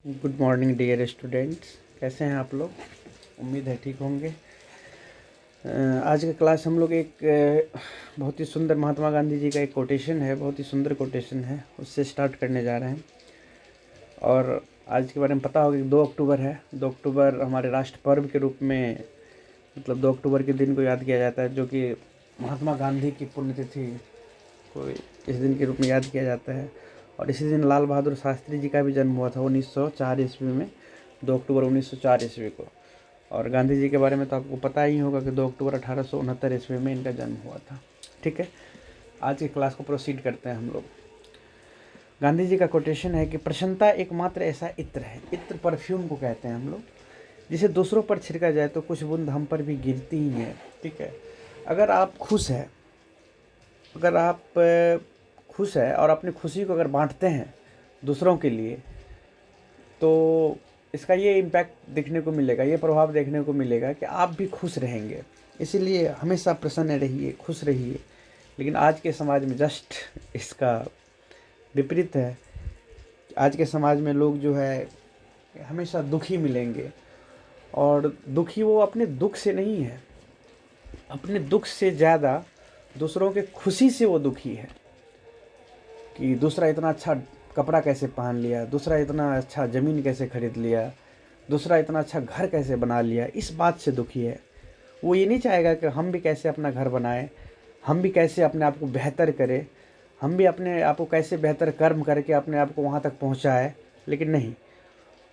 Good morning dear students. कैसे हैं आप लोग? उम्मीद है ठीक होंगे। आज का क्लास हम लोग एक बहुत ही सुंदर महात्मा गांधी जी का एक कोटेशन है, बहुत ही सुंदर कोटेशन है, उससे स्टार्ट करने जा रहे हैं। और आज के बारे में पता होगा कि 2 अक्टूबर है। 2 अक्टूबर हमारे राष्ट्र पर्व के रूप में, मतलब 2 अक्टूबर के दिन को याद किया जाता है, जो कि महात्मा गांधी की पुण्यतिथि को इस दिन के रूप में याद किया जाता है। और इसी दिन लाल बहादुर शास्त्री जी का भी जन्म हुआ था 1904 ईस्वी में, 2 अक्टूबर 1904 ईस्वी को। और गांधी जी के बारे में तो आपको पता ही होगा कि 2 अक्टूबर 1869 ईस्वी में इनका जन्म हुआ था। ठीक है, आज की क्लास को प्रोसीड करते हैं हम लोग। गांधी जी का कोटेशन है कि प्रसन्नता एकमात्र ऐसा इत्र है, इत्र परफ्यूम को कहते हैं हम लोग, जिसे दूसरों पर छिड़का जाए तो कुछ बूंद हम पर भी गिरती ही है। ठीक है, अगर आप खुश हैं, अगर आप खुश है और अपनी खुशी को अगर बांटते हैं दूसरों के लिए, तो इसका ये इम्पैक्ट देखने को मिलेगा, ये प्रभाव देखने को मिलेगा कि आप भी खुश रहेंगे। इसीलिए हमेशा प्रसन्न रहिए, खुश रहिए। लेकिन आज के समाज में जस्ट इसका विपरीत है। आज के समाज में लोग जो है हमेशा दुखी मिलेंगे, और दुखी वो अपने दुख से नहीं है, अपने दुख से ज़्यादा दूसरों के खुशी से वो दुखी है कि दूसरा इतना अच्छा कपड़ा कैसे पहन लिया, दूसरा इतना अच्छा ज़मीन कैसे खरीद लिया, दूसरा इतना अच्छा घर कैसे बना लिया, इस बात से दुखी है। वो ये नहीं चाहेगा कि हम भी कैसे अपना घर बनाएं, हम भी कैसे अपने आप को बेहतर करें, हम भी अपने आप को कैसे बेहतर कर्म करके अपने आप को वहाँ तक पहुँचाए। लेकिन नहीं,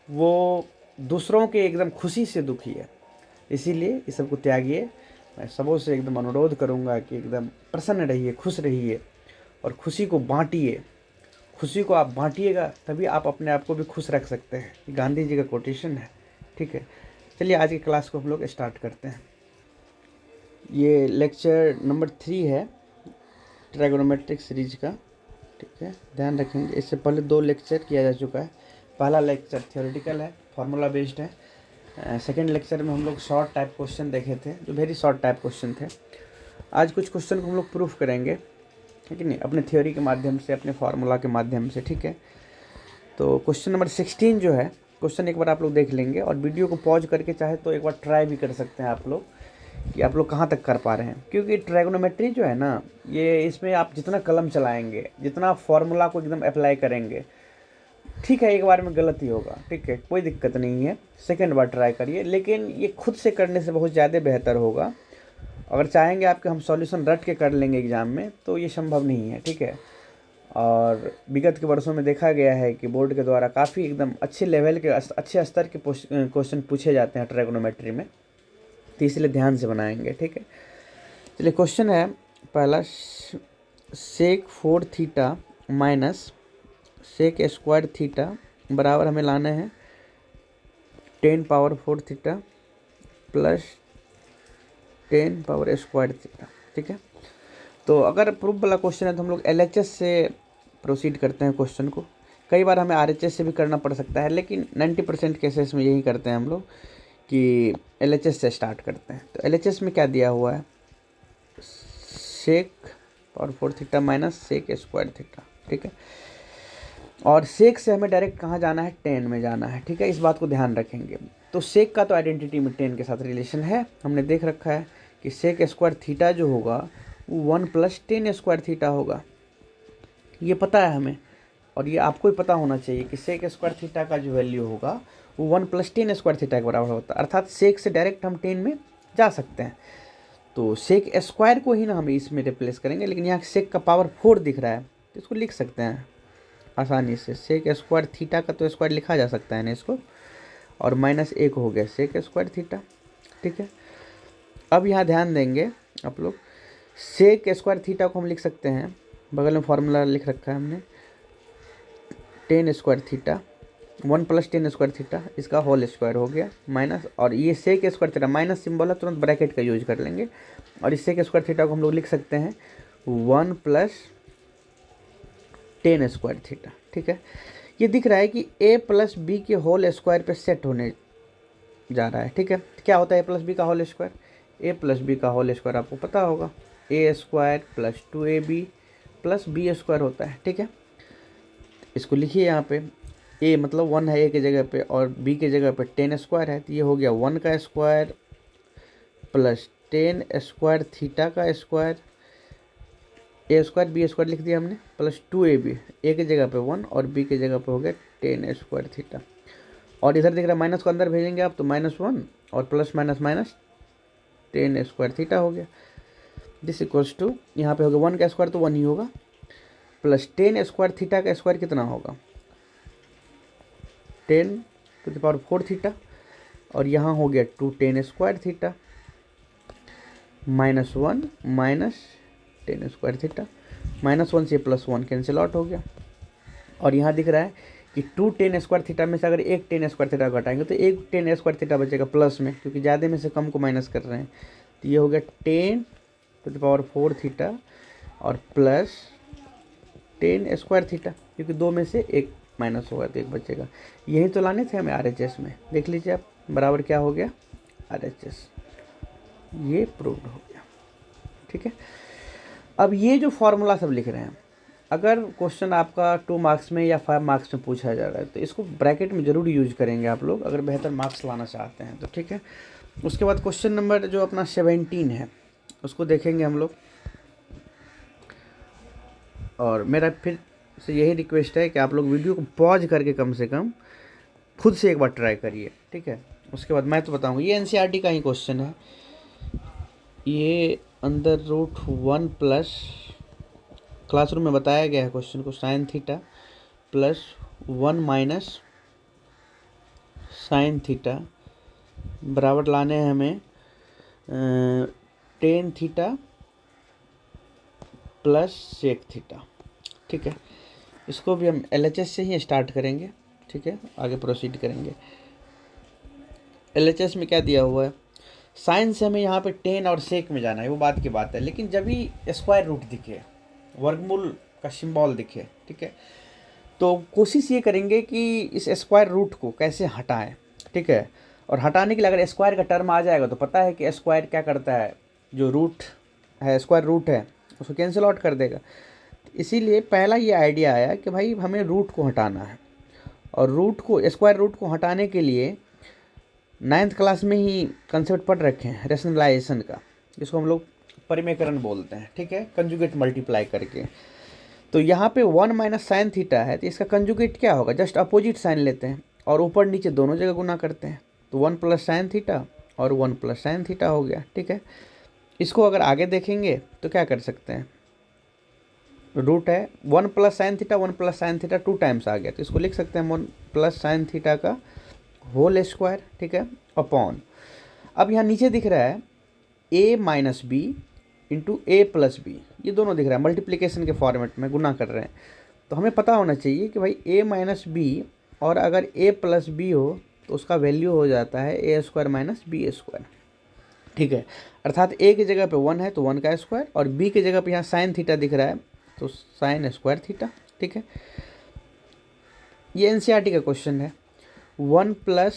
वो दूसरों के एकदम खुशी से दुखी है। इसीलिए इस सब को त्यागिए। मैं सबों से एकदम अनुरोध करूँगा कि एकदम प्रसन्न रहिए, खुश रहिए और खुशी को बांटिए। खुशी को आप बांटिएगा तभी आप अपने आप को भी खुश रख सकते हैं। ये गांधी जी का कोटेशन है। ठीक है, चलिए आज की क्लास को हम लोग स्टार्ट करते हैं। ये लेक्चर नंबर 3 है ट्राइगोनोमेट्रिक सीरीज का। ठीक है, ध्यान रखेंगे, इससे पहले 2 लेक्चर किया जा चुका है। पहला लेक्चर थियोरेटिकल है, फार्मूला बेस्ड है। सेकेंड लेक्चर में हम लोग शॉर्ट टाइप क्वेश्चन देखे थे, जो वेरी शॉर्ट टाइप क्वेश्चन थे। आज कुछ क्वेश्चन को हम लोग प्रूफ करेंगे, ठीक है नहीं, अपने थ्योरी के माध्यम से, अपने फार्मूला के माध्यम से। ठीक है, तो क्वेश्चन नंबर 16 जो है, क्वेश्चन एक बार आप लोग देख लेंगे और वीडियो को पॉज करके चाहे तो एक बार ट्राई भी कर सकते हैं आप लोग कि आप लोग कहाँ तक कर पा रहे हैं। क्योंकि ट्राइगोनोमेट्री जो है ना, ये इसमें आप जितना कलम चलाएंगे, जितना फार्मूला को एकदम अप्लाई करेंगे, ठीक है एक बार में गलती होगा, ठीक है कोई दिक्कत नहीं है, सेकेंड बार ट्राई करिए। लेकिन ये खुद से करने से बहुत ज़्यादा बेहतर होगा। अगर चाहेंगे आपके हम सॉल्यूशन रट के कर लेंगे एग्ज़ाम में, तो ये संभव नहीं है। ठीक है, और विगत के वर्षों में देखा गया है कि बोर्ड के द्वारा काफ़ी एकदम अच्छे लेवल के, अच्छे स्तर के क्वेश्चन पूछे जाते हैं ट्राइगोनोमेट्री में, तो इसलिए ध्यान से बनाएंगे। ठीक है, चलिए क्वेश्चन है पहला, sec 4 theta minus sec square theta बराबर हमें लाना है 10 power 4 theta plus 10 power square theta. ठीक है, तो अगर प्रूफ वाला क्वेश्चन है तो हम लोग LHS से प्रोसीड करते हैं क्वेश्चन को। कई बार हमें RHS से भी करना पड़ सकता है, लेकिन 90% केसेस में यही करते हैं हम लोग कि LHS से स्टार्ट करते हैं। तो LHS में क्या दिया हुआ है, sec power 4 theta minus sec square theta. ठीक है, और सेक से हमें डायरेक्ट कहाँ जाना है, 10 में जाना है। ठीक है, इस बात को ध्यान रखेंगे। तो सेक का तो आइडेंटिटी में 10 के साथ रिलेशन है, हमने देख रखा है कि सेक स्क्वायर थीटा जो होगा वो 1 + 10 स्क्वायर थीटा होगा, ये पता है हमें। और ये आपको ही पता होना चाहिए कि सेक स्क्वायर थीटा का जो वैल्यू होगा वो 1 + 10 स्क्वायर थीटा के बराबर होता है। अर्थात सेक से डायरेक्ट हम 10 में जा सकते हैं। तो सेक स्क्वायर को ही ना हम इसमें रिप्लेस करेंगे, लेकिन यहाँ सेक का पावर 4 दिख रहा है तो इसको लिख सकते हैं आसानी से। सेक स्क्वायर थीटा का तो स्क्वायर लिखा जा सकता है ना इसको, और -1 हो गया सेक स्क्वायर थीटा। ठीक है, अब यहाँ ध्यान देंगे आप लोग, सेक स्क्वायर थीटा को हम लिख सकते हैं, बगल में फार्मूला लिख रखा है हमने, 10 स्क्वायर थीटा 1 + 10 स्क्वायर थीटा, इसका होल स्क्वायर हो गया माइनस, और ये sec square theta minus symbol है, तुरंत ब्रैकेट का यूज कर लेंगे। और इस सेक स्क्वायर थीटा को हम लोग लिख सकते हैं 1 + 10 स्क्वायर थीटा। ठीक है, ये दिख रहा है कि a + b के होल स्क्वायर पे सेट होने जा रहा है। ठीक है, क्या होता है a + b का होल स्क्वायर, a + b का होल स्क्वायर आपको पता होगा, a² + 2ab + b² होता है। ठीक है, इसको लिखिए यहाँ पे, ए मतलब 1 है ए की जगह पे और बी की जगह पे 10 स्क्वायर है, तो ये हो गया 1 का स्क्वायर प्लस 10 स्क्वायर थीटा का स्क्वायर, ए स्क्वायर बी स्क्वायर लिख दिया हमने, प्लस 2ab, ए की जगह पे 1 और बी की जगह पे हो गया 10 स्क्वायर थीटा। और इधर दिख रहा है माइनस को अंदर भेजेंगे आप तो -1 और plus minus minus 10 square theta हो गया। दिस इक्वल्स टू, यहाँ पे हो गया 1 का स्क्वायर तो 1 ही होगा, प्लस 10 स्क्वायर थीटा का स्क्वायर कितना होगा 10⁴ थीटा, और यहाँ हो गया 210 square theta, -1 minus 10 square theta, -1 से +1 कैंसिल आउट हो गया। और यहाँ दिख रहा है कि 210 स्क्वायर थीटा में से अगर एक 10 स्क्वायर थीटा घटाएंगे तो एक 10 स्क्वायर थीटा बचेगा प्लस में, क्योंकि ज़्यादा में से कम को माइनस कर रहे हैं, तो ये हो गया 10⁴ थीटा और प्लस 10 स्क्वायर थीटा, क्योंकि दो में से एक माइनस होगा तो एक बचेगा। यही तो लाने थे हमें RHS में, देख लीजिए आप, बराबर क्या हो गया RHS, ये प्रूव्ड हो गया। ठीक है, अब ये जो फॉर्मूला सब लिख रहे हैं, अगर क्वेश्चन आपका 2 मार्क्स में या 5 मार्क्स में पूछा जा रहा है तो इसको ब्रैकेट में ज़रूर यूज करेंगे आप लोग, अगर बेहतर मार्क्स लाना चाहते हैं तो। ठीक है, उसके बाद क्वेश्चन नंबर जो अपना 17 है उसको देखेंगे हम लोग। और मेरा फिर से यही रिक्वेस्ट है कि आप लोग वीडियो को पॉज करके कम से कम खुद से एक बार ट्राई करिए। ठीक है, उसके बाद मैं तो बताऊँगा, ये NCERT का ही क्वेश्चन है, ये √1 प्लस क्लासरूम में बताया गया है क्वेश्चन को, sine theta plus 1 minus sine theta बराबर लाने हैं हमें 10 थीटा प्लस सेक थीटा। ठीक है, इसको भी हम LHS से ही स्टार्ट करेंगे। ठीक है, आगे प्रोसीड करेंगे। LHS में क्या दिया हुआ है, साइन से हमें यहाँ पे 10 और सेक में जाना है, वो बात की बात है, लेकिन जब भी स्क्वायर रूट दिखे, वर्गमूल का सिंबल दिखे, ठीक है, तो कोशिश ये करेंगे कि इस स्क्वायर रूट को कैसे हटाएं। ठीक है, और हटाने के लिए अगर स्क्वायर का टर्म आ जाएगा तो पता है कि स्क्वायर क्या करता है, जो रूट है, स्क्वायर रूट है, उसको कैंसिल आउट कर देगा। इसीलिए पहला ये आइडिया आया कि भाई हमें रूट को हटाना है, और रूट को, स्क्वायर रूट को हटाने के लिए 9th क्लास में ही कंसेप्ट पढ़ रखे हैं रेशनलाइजेशन का, जिसको हम लोग परिमेयकरण बोलते हैं। ठीक है, कंजुगेट मल्टीप्लाई करके। तो यहाँ पे 1 माइनस साइन थीटा है, तो इसका कंजुगेट क्या होगा, जस्ट अपोजिट साइन लेते हैं और ऊपर नीचे दोनों जगह गुना करते हैं, तो 1 प्लस साइन थीटा और 1 प्लस साइन थीटा हो गया। ठीक है, इसको अगर आगे देखेंगे तो क्या कर सकते हैं, रूट है 1 plus sine theta, 1 plus sine theta 2 times आ गया, तो इसको लिख सकते हैं 1 प्लस साइन थीटा का होल स्क्वायर। ठीक है, अपॉन, अब यहाँ नीचे दिख रहा है a minus B into A plus B, ये दोनों दिख रहा है मल्टीप्लिकेशन के फॉर्मेट में, गुना कर रहे हैं। तो हमें पता होना चाहिए कि भाई a माइनस बी, और अगर a प्लस बी हो तो उसका वैल्यू हो जाता है a square minus B square. ठीक है, अर्थात a की जगह पे 1 है तो 1 का स्क्वायर, और b की जगह पे यहाँ साइन थीटा दिख रहा है तो साइन स्क्वायर थीटा। ठीक है, ये NCERT का क्वेश्चन है, 1 प्लस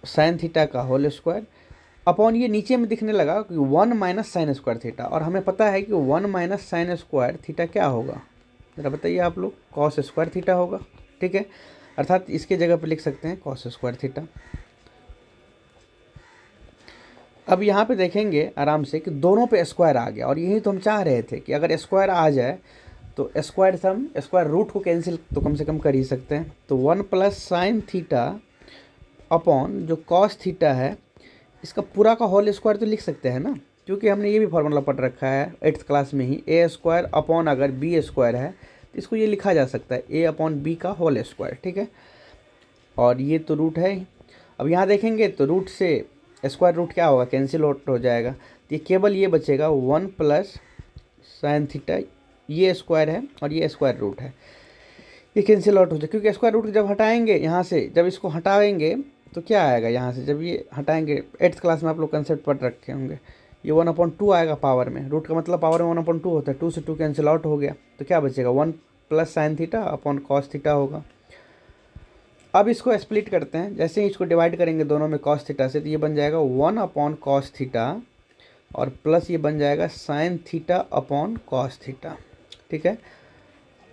साइन थीटा का होल स्क्वायर अपॉन, ये नीचे में दिखने लगा कि 1 माइनस साइन स्क्वायर थीटा, और हमें पता है कि 1 माइनस साइन स्क्वायर थीटा क्या होगा, ज़रा बताइए आप लोग, कॉस स्क्वायर थीटा होगा। ठीक है, अर्थात इसके जगह पे लिख सकते हैं कॉस स्क्वायर थीटा। अब यहाँ पे देखेंगे आराम से कि दोनों पे स्क्वायर आ गया, और यही तो हम चाह रहे थे कि अगर स्क्वायर आ जाए तो स्क्वायर से हम स्क्वायर रूट को कैंसिल तो कम से कम कर ही सकते हैं। तो 1 प्लस साइन थीटा अपॉन जो कॉस थीटा है, इसका पूरा का होल स्क्वायर तो लिख सकते हैं ना, क्योंकि हमने ये भी फार्मूला पढ़ रखा है 8th क्लास में ही, a स्क्वायर अपॉन अगर b स्क्वायर है तो इसको ये लिखा जा सकता है a अपॉन b का होल स्क्वायर। ठीक है, और ये तो रूट है ही। अब यहाँ देखेंगे तो रूट से स्क्वायर रूट क्या होगा, कैंसिल आउट हो जाएगा, तो ये केवल ये बचेगा 1 प्लस साइन थीटा, ये स्क्वायर है और ये स्क्वायर रूट है, ये कैंसिल आउट हो जाए, क्योंकि स्क्वायर रूट जब हटाएंगे यहाँ से, जब इसको हटाएंगे तो क्या आएगा यहाँ से, जब ये हटाएंगे 8th क्लास में आप लोग कंसेप्ट पढ़ रखे होंगे, ये 1/2 आएगा पावर में, रूट का मतलब पावर में 1/2 होता है, 2 से 2 कैंसिल आउट हो गया, तो क्या बचेगा 1 plus sine theta upon cos theta होगा। अब इसको स्प्लिट करते हैं, जैसे ही इसको डिवाइड करेंगे दोनों में कॉस थीटा से, तो ये बन जाएगा 1 अपॉन कॉस थीटा और प्लस ये बन जाएगा sine theta upon cos theta. ठीक है,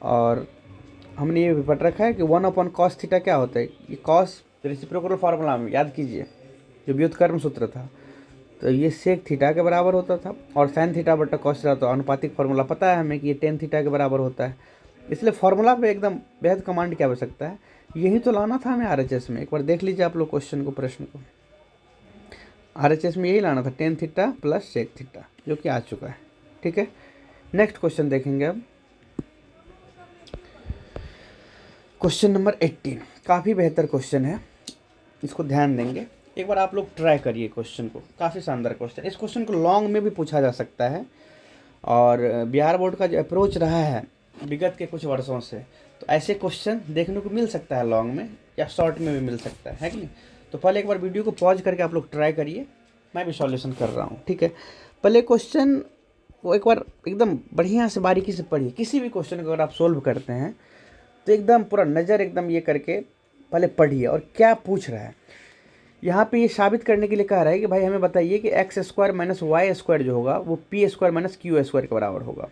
और हमने ये भी पढ़ रखा है कि 1/cos थीटा क्या होता है। ये कॉस रेसिप्रोकल फार्मूला में याद कीजिए, जो व्युत्क्रम सूत्र था, तो ये सेक थीटा के बराबर होता था, और साइन थीटा बटा कॉस थीटा, तो अनुपातिक फार्मूला पता है हमें कि ये टेन थीटा के बराबर होता है। इसलिए फार्मूला पे एकदम बेहद कमांड की आवश्यकता है। यही तो लाना था हमें आरएचएस में। एक बार देख लीजिए आप लोग क्वेश्चन को, प्रश्न को। आरएचएस में यही लाना था, tan theta plus sec theta, जो कि आ चुका है। ठीक है, नेक्स्ट क्वेश्चन देखेंगे अब। क्वेश्चन नंबर 18 काफ़ी बेहतर क्वेश्चन है, इसको ध्यान देंगे। एक बार आप लोग ट्राई करिए क्वेश्चन को, काफ़ी शानदार क्वेश्चन। इस क्वेश्चन को लॉन्ग में भी पूछा जा सकता है, और बिहार बोर्ड का जो अप्रोच रहा है विगत के कुछ वर्षों से, तो ऐसे क्वेश्चन देखने को मिल सकता है लॉन्ग में, या शॉर्ट में भी मिल सकता है कि नहीं। तो पहले एक बार वीडियो को पॉज करके आप लोग ट्राई करिए, मैं भी सॉल्यूशन कर रहा हूँ। ठीक है, पहले क्वेश्चन को एक बार एकदम बढ़िया से बारीकी से पढ़िए। किसी भी क्वेश्चन को अगर आप सोल्व करते हैं तो एकदम पूरा नज़र एकदम ये करके पहले पढ़िए, और क्या पूछ रहा है। यहाँ पे ये साबित करने के लिए कह रहा है कि भाई हमें बताइए कि X square minus Y square जो होगा वो P square minus Q square के बराबर होगा।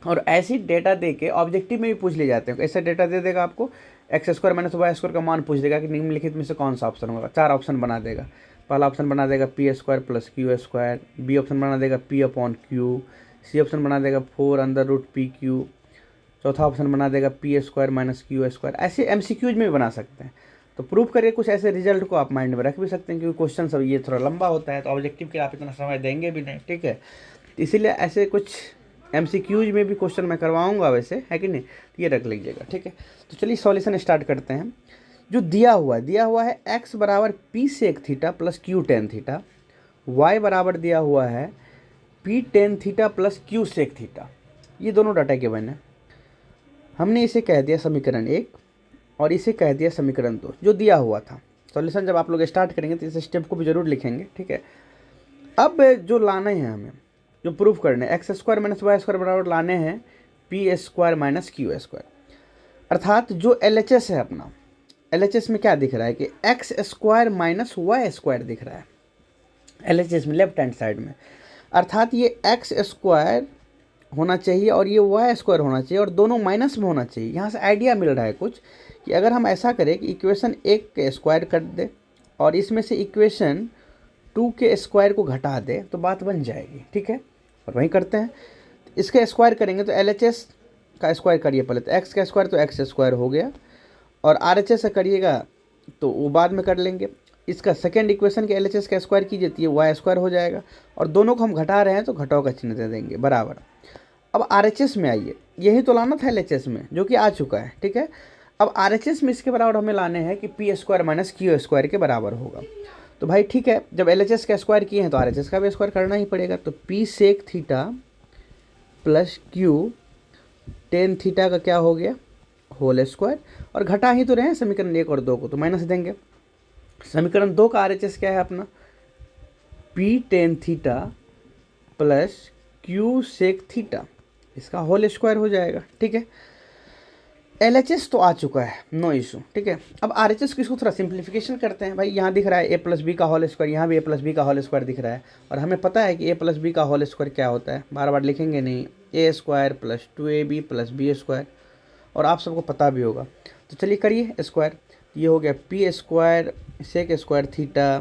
और ऐसी डेटा दे के ऑब्जेक्टिव में भी पूछ ले जाते हैं। ऐसा डेटा दे देगा आपको, X square minus Y square का मान पूछ देगा कि निम्नलिखित में से कौन सा ऑप्शन होगा। 4 ऑप्शन बना देगा। पहला ऑप्शन बना देगा P square plus Q square, B option बना देगा P upon Q, C option बना देगा 4 अंडर रूट पी क्यू, चौथा ऑप्शन बना देगा P square minus Q square. ऐसे एमसीक्यूज में भी बना सकते हैं। तो प्रूव करिए कुछ ऐसे रिजल्ट को आप माइंड में रख भी सकते हैं, क्योंकि क्वेश्चन सब ये थोड़ा लंबा होता है, तो ऑब्जेक्टिव के आप इतना समय देंगे भी नहीं। ठीक है, इसीलिए ऐसे कुछ एमसीक्यूज में भी क्वेश्चन मैं करवाऊंगा वैसे, है कि नहीं, तो ये रख लीजिएगा। ठीक है, तो चलिए सॉल्यूशन स्टार्ट करते हैं। जो दिया हुआ है एक्स बराबर P sec theta plus Q tan theta, Y बराबर दिया हुआ है P tan theta plus Q sec theta. ये दोनों डाटा गिवन है। हमने इसे कह दिया समीकरण 1 और इसे कह दिया समीकरण 2, जो दिया हुआ था। सॉल्यूशन जब आप लोग स्टार्ट करेंगे तो इस स्टेप को भी जरूर लिखेंगे। ठीक है, अब जो लाने हैं हमें, जो प्रूफ करने, X square minus Y square बराबर लाने हैं P square minus Q square. अर्थात जो एलएचएस है अपना, एलएचएस में क्या दिख रहा है कि X square minus Y square दिख रहा है एलएचएस में, लेफ्ट हैंड साइड में। अर्थात ये एक्स स्क्वायर होना चाहिए और ये वाई स्क्वायर होना चाहिए, और दोनों माइनस में होना चाहिए। यहाँ से आइडिया मिल रहा है कुछ कि अगर हम ऐसा करें कि इक्वेशन 1 के स्क्वायर कर दे और इसमें से इक्वेशन 2 के स्क्वायर को घटा दे तो बात बन जाएगी। ठीक है, और वही करते हैं। इसके स्क्वायर करेंगे तो एलएचएस का स्क्वायर करिए पहले, तो एक्स का स्क्वायर तो एक्स स्क्वायर हो गया, और आरएचएस से करिएगा तो वो बाद में कर लेंगे। इसका सेकेंड इक्वेशन के एलएचएस का स्क्वायर कीजिए तो ये वाई स्क्वायर हो जाएगा, और दोनों को हम घटा रहे हैं तो घटाव का चिन्ह दे देंगे बराबर। अब आरएचएस में आइए, यही तो लाना था एलएचएस में, जो कि आ चुका है। ठीक है, अब आरएचएस में इसके बराबर हमें लाने हैं कि P square minus Q square के बराबर होगा। तो भाई ठीक है, जब एलएचएस का स्क्वायर किए हैं तो आरएचएस का भी स्क्वायर करना ही पड़ेगा। तो P sec theta plus Q tan theta का क्या हो गया, होल स्क्वायर, और घटा ही तो रहे हैं समीकरण 1 और 2 को, तो माइनस देंगे। समीकरण 2 का आरएचएस क्या है अपना, P tan theta plus Q sec theta, इसका होल स्क्वायर हो जाएगा। ठीक है, एलएचएस तो आ चुका है, नो इशू। ठीक है, अब आरएचएस की इसको थोड़ा सिंप्लीफिकेशन करते हैं। भाई यहाँ दिख रहा है ए प्लस बी का होल स्क्वायर, यहाँ भी ए प्लस बी का होल स्क्वायर दिख रहा है, और हमें पता है कि ए प्लस बी का होल स्क्वायर क्या होता है, बार बार लिखेंगे नहीं, A square plus 2ab plus B square, और आप सबको पता भी होगा। तो चलिए करिए स्क्वायर, ये हो गया P square sec square theta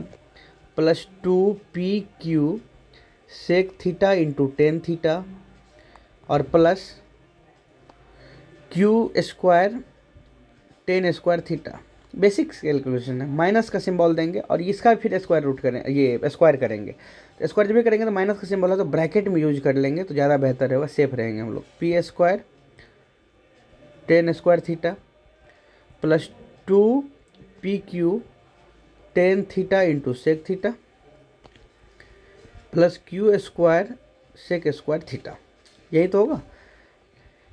plus 2pq sec theta into tan theta, और plus Q square tan square theta. Basic calculation है, माइनस का सिंबल देंगे और इसका फिर स्क्वायर रूट करें, ये स्क्वायर करेंगे। तो स्क्वायर जब भी करेंगे तो माइनस का सिंबल है तो ब्रैकेट में यूज कर लेंगे तो ज़्यादा बेहतर होगा, सेफ रहेंगे हम लोग। P square tan square theta plus 2pq tan theta into sec theta plus Q square sec square theta, यही तो होगा।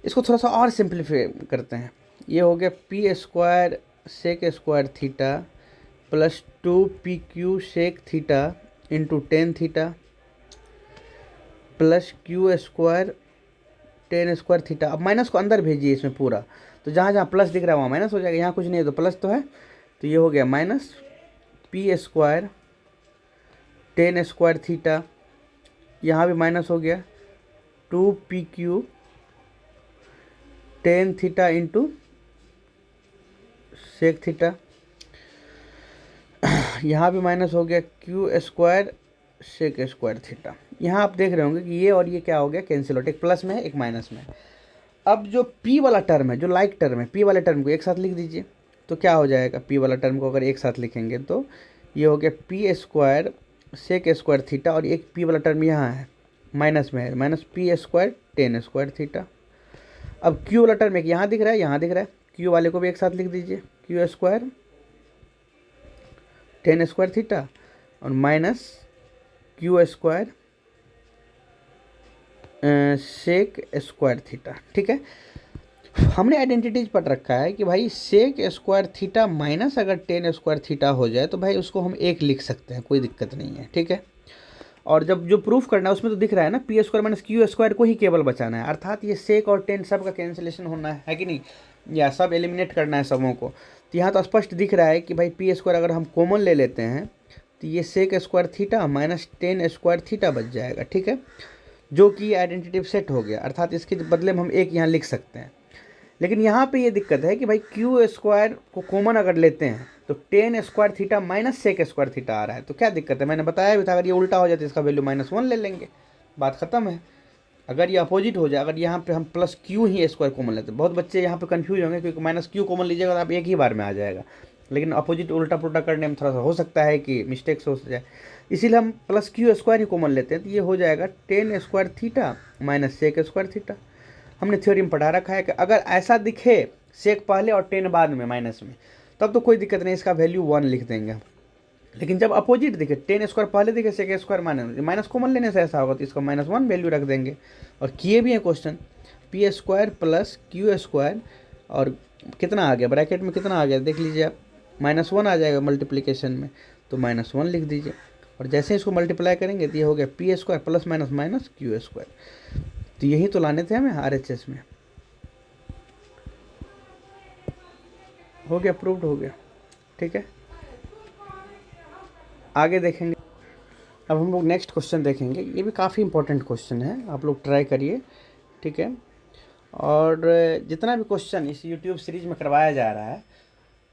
इसको थोड़ा सा और सिंप्लीफाई करते हैं, ये हो गया P square sec square theta plus 2pq sec theta into tan theta plus Q square tan square theta. अब माइनस को अंदर भेजिए इसमें पूरा, तो जहाँ जहाँ प्लस दिख रहा है वहाँ माइनस हो जाएगा, यहाँ कुछ नहीं है तो प्लस तो है, तो ये हो गया minus P square tan square theta, यहाँ भी माइनस हो गया 2pq tan theta into sec theta, यहाँ भी माइनस हो गया Q square sec square theta. यहाँ आप देख रहे होंगे कि ये और ये क्या हो गया, कैंसिल हो, एक प्लस में है एक माइनस में है। अब जो पी वाला टर्म है, जो लाइक टर्म है, पी वाले टर्म को एक साथ लिख दीजिए तो क्या हो जाएगा, पी वाला टर्म को अगर एक साथ लिखेंगे तो ये हो गया P square sec square theta, और एक पी वाला टर्म यहाँ है माइनस में है, minus P square tan square theta. अब क्यू वाला टर्म एक यहाँ दिख रहा है, यहाँ दिख रहा है, क्यू वाले को भी एक साथ लिख दीजिए, Q square tan square theta और minus Q square sec square theta. ठीक है, हमने आइडेंटिटीज पढ़ रखा है कि भाई सेक स्क्वायर थीटा माइनस अगर टेन स्क्वायर थीटा हो जाए तो भाई उसको हम एक लिख सकते हैं, कोई दिक्कत नहीं है। ठीक है, और जब जो प्रूफ करना है उसमें तो दिख रहा है ना, P square minus Q square को ही केवल बचाना है, अर्थात ये सेक और टेन सब का कैंसिलेशन होना है कि नहीं, या सब एलिमिनेट करना है सबों को। तो यहाँ तो स्पष्ट दिख रहा है कि भाई पी स्क्वायर अगर हम कॉमन ले लेते हैं तो ये sec square theta minus tan square theta बच जाएगा। ठीक है, जो कि आइडेंटिटी सेट हो गया, अर्थात इसके बदले में हम एक यहाँ लिख सकते हैं। लेकिन यहाँ पे ये दिक्कत है कि भाई क्यू स्क्वायर को कॉमन अगर लेते हैं तो tan square theta minus sec square theta आ रहा है, तो क्या दिक्कत है, मैंने बताया भी था अगर ये उल्टा हो जाए तो इसका वैल्यू -1 ले लेंगे, बात खत्म है। अगर ये अपोजिट हो जाए, अगर यहाँ पे हम प्लस क्यू ही स्क्वायर कॉमन लेते हैं, बहुत बच्चे यहाँ पे कंफ्यूज होंगे क्योंकि माइनस क्यू कॉमन लीजिएगा तो आप एक ही बार में आ जाएगा, लेकिन अपोजिट उल्टा पुल्टा करने में थोड़ा सा हो सकता है कि मिस्टेक्स हो जाए, इसीलिए हम प्लस क्यू स्क्वायर ही कॉमन लेते हैं। तो ये हो जाएगा tan square theta minus sec square theta. हमने थ्योरी में पढ़ा रखा है कि अगर ऐसा दिखे सेक पहले और टेन बाद में माइनस में, तब तो कोई दिक्कत नहीं, इसका वैल्यू 1 लिख देंगे। लेकिन जब अपोजिट दिखे, टेन स्क्वायर पहले दिखे सेक स्क्वायर माइनस कॉमन लेने से ऐसा होगा तो इसका -1 वैल्यू रख देंगे। और किए भी है question, P square plus Q square और कितना आ गया, ब्रैकेट में कितना आ गया देख लीजिए आप, -1 आ जाएगा मल्टीप्लिकेशन में, तो -1 लिख दीजिए। और जैसे इसको मल्टीप्लाई करेंगे तो ये हो गया P square plus minus minus Q square. तो यही तो लाने थे हमें RHS में, हो गया, प्रूव्ड हो गया। ठीक है, आगे देखेंगे। अब हम लोग नेक्स्ट क्वेश्चन देखेंगे, ये भी काफ़ी इंपॉर्टेंट क्वेश्चन है, आप लोग ट्राई करिए। ठीक है, और जितना भी क्वेश्चन इस यूट्यूब सीरीज में करवाया जा रहा है,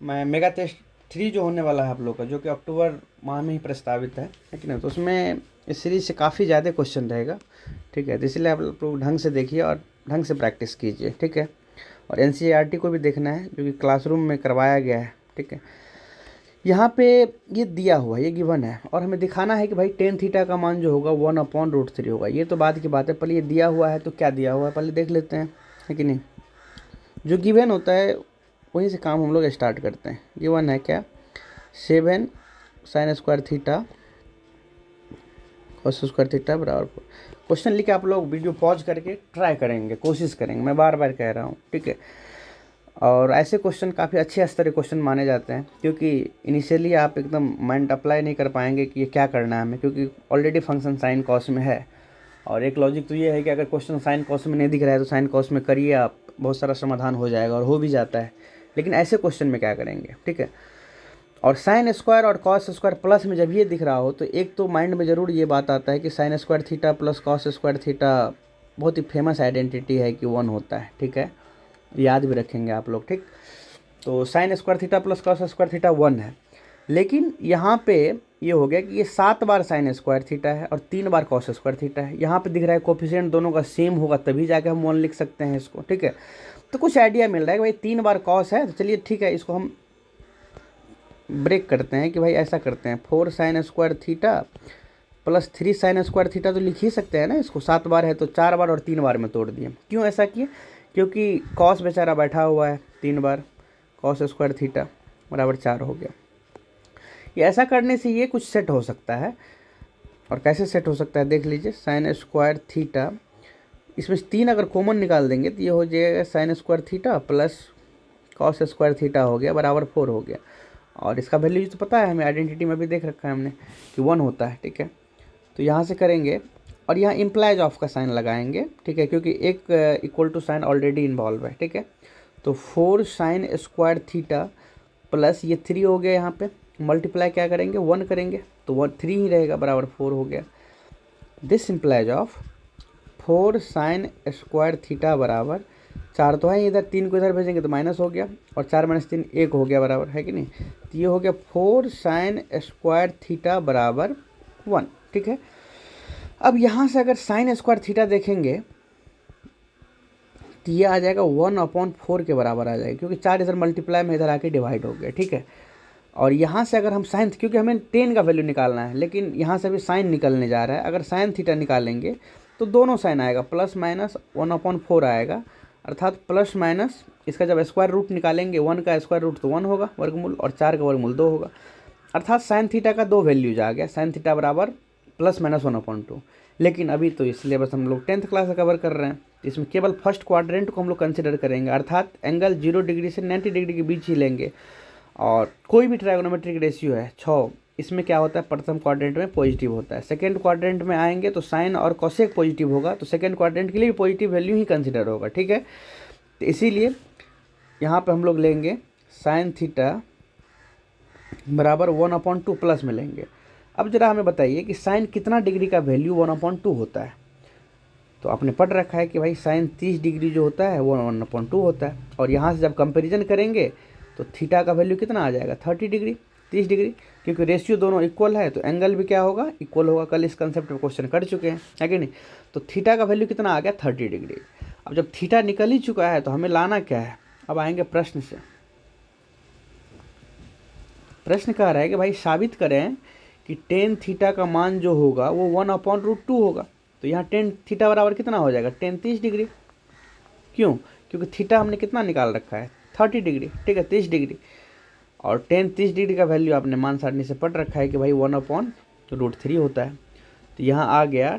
मैं मेगा टेस्ट 3 जो होने वाला है आप लोग का, जो कि अक्टूबर माह में ही प्रस्तावित है कि नहीं, तो उसमें इस सीरीज से काफ़ी ज़्यादा क्वेश्चन रहेगा। ठीक है, तो इसलिए आप लोग ढंग से देखिए और ढंग से प्रैक्टिस कीजिए। ठीक है, और NCERT को भी देखना है जो कि क्लासरूम में करवाया गया है। ठीक है, यहाँ पे ये दिया हुआ है, ये गिवन है, और हमें दिखाना है कि भाई टेन थीटा का मान जो होगा 1/√3 होगा। ये तो बाद की बात है, पहले ये दिया हुआ है तो क्या दिया हुआ है पहले देख लेते हैं, है कि नहीं। जो गिवन होता है वहीं से काम हम लोग स्टार्ट करते हैं। गिवन है क्या, 7 sin square theta cos square theta बराबर। क्वेश्चन लिख के आप लोग वीडियो पॉज करके ट्राई करेंगे, कोशिश करेंगे, मैं बार बार कह रहा हूँ। ठीक है, और ऐसे क्वेश्चन काफ़ी अच्छे स्तर के क्वेश्चन माने जाते हैं, क्योंकि इनिशियली आप एकदम माइंड अप्लाई नहीं कर पाएंगे कि ये क्या करना है हमें, क्योंकि ऑलरेडी फंक्शन साइन कॉस में है। और एक लॉजिक तो ये है कि अगर क्वेश्चन साइन कॉस में नहीं दिख रहा है तो साइन कॉस में करिए आप, बहुत सारा समाधान हो जाएगा और हो भी जाता है। लेकिन ऐसे क्वेश्चन में क्या करेंगे, ठीक है। और साइन स्क्वायर और कॉस स्क्वायर प्लस में जब ये दिख रहा हो तो एक तो माइंड में ज़रूर ये बात आता है कि sine square theta plus cos square theta बहुत ही फेमस आइडेंटिटी है कि 1 होता है। ठीक है, याद भी रखेंगे आप लोग। ठीक, तो sine square theta plus cos square theta 1 है, लेकिन यहाँ पे ये हो गया कि ये 7 बार साइन स्क्वायर थीटा है और 3 बार कॉस स्क्वायर थीटा है। यहाँ पे दिख रहा है कोफिशिएंट दोनों का सेम होगा तभी जाके हम 1 लिख सकते हैं इसको। ठीक है, तो कुछ आइडिया मिल रहा है कि भाई 3 बार कॉस है, तो चलिए ठीक है, इसको हम ब्रेक करते हैं कि भाई ऐसा करते हैं 4 sine square theta plus 3 sine square theta तो लिख ही सकते हैं ना इसको। 7 बार है तो 4 बार और 3 बार में तोड़ दिए। क्यों ऐसा किए, क्योंकि कॉस बेचारा बैठा हुआ है, 3 बार कॉस स्क्वायर थीटा बराबर 4 हो गया। ये ऐसा करने से ये कुछ सेट हो सकता है, और कैसे सेट हो सकता है देख लीजिए। साइन स्क्वायर थीटा, इसमें 3 अगर कॉमन निकाल देंगे तो ये हो जाएगा sine square theta plus cos square theta हो गया बराबर 4 हो गया। और इसका वैल्यू तो पता है हमें, आइडेंटिटी में भी देख रखा है हमने कि 1 होता है। ठीक है, तो यहाँ से करेंगे और यहाँ इम्प्लाइज ऑफ का साइन लगाएंगे। ठीक है, क्योंकि एक equal to sign already involve है। ठीक है, तो 4 साइन स्क्वायर थीटा प्लस ये 3 हो गया, यहाँ पे मल्टीप्लाई क्या करेंगे 1 करेंगे तो 3 ही रहेगा बराबर 4 हो गया। This implies of 4 sine square theta बराबर 4 तो है इधर, 3 को इधर भेजेंगे तो माइनस हो गया, और 4 माइनस 3 1 हो गया बराबर, है कि नहीं। तो ये हो गया 4 साइन स्क्वायर थीटा बराबर 1, ठीक है। अब यहाँ से अगर साइन स्क्वायर थीटा देखेंगे तो ये आ जाएगा 1/4 के बराबर आ जाएगा, क्योंकि 4 इधर मल्टीप्लाई में इधर आके डिवाइड हो गया, ठीक है। और यहाँ से अगर हम साइन, क्योंकि हमें 10 का वैल्यू निकालना है, लेकिन यहाँ से भी साइन निकलने जा रहा है, अगर साइन थीटा निकालेंगे तो दोनों साइन आएगा, प्लस माइनस 1/4 आएगा, अर्थात प्लस माइनस इसका जब स्क्वायर रूट निकालेंगे 1 का स्क्वायर रूट तो 1 होगा वर्गमूल, और 4 का वर्गमूल 2 होगा, अर्थात साइन थीटा का 2 वैल्यूज आ गया, साइन थीटा बराबर प्लस माइनस 1/2। लेकिन अभी तो इस सिलेबस हम लोग 10th क्लास कवर कर रहे हैं, इसमें केवल फर्स्ट क्वाड्रेंट को हम लोग कंसिडर करेंगे, अर्थात एंगल 0 डिग्री से 90 डिग्री के बीच ही लेंगे। और कोई भी ट्रायगोनोमेट्रिक रेशियो है 6, इसमें क्या होता है, प्रथम क्वाड्रेंट में पॉजिटिव होता है, सेकंड क्वाड्रेंट में आएंगे तो साइन और कोसेक पॉजिटिव होगा, तो सेकंड क्वाड्रेंट के लिए भी पॉजिटिव वैल्यू ही कंसिडर होगा, ठीक है। तो इसीलिए यहाँ पे हम लोग लेंगे साइन थीटा बराबर 1/2 प्लस में लेंगे। अब जरा हमें बताइए कि साइन कितना डिग्री का वैल्यू 1/2 होता है। तो आपने पढ़ रखा है कि भाई साइन 30 डिग्री जो होता है वो 1/2 होता है, और यहाँ से जब कंपेरिजन करेंगे तो थीटा का वैल्यू कितना आ जाएगा, 30 डिग्री, 30 डिग्री, क्योंकि रेशियो दोनों इक्वल है तो एंगल भी क्या होगा, इक्वल होगा। कल इस कंसेप्ट पे क्वेश्चन कर चुके हैं, है कि नहीं। तो थीटा का वैल्यू कितना आ गया, 30 डिग्री। अब जब थीटा निकल ही चुका है तो हमें लाना क्या है, अब आएंगे प्रश्न से। प्रश्न कह रहा है कि भाई साबित करें कि टेन थीटा का मान जो होगा वो 1/√2 होगा। तो यहाँ टेन थीटा बराबर कितना हो जाएगा, टेन 30 डिग्री। क्यों, क्योंकि थीटा हमने कितना निकाल रखा है, 30 डिग्री, ठीक है, 30 डिग्री। और टेन 30 डिग्री का वैल्यू आपने मान सारणी से पढ़ रखा है कि भाई 1/√3 होता है। तो यहाँ आ गया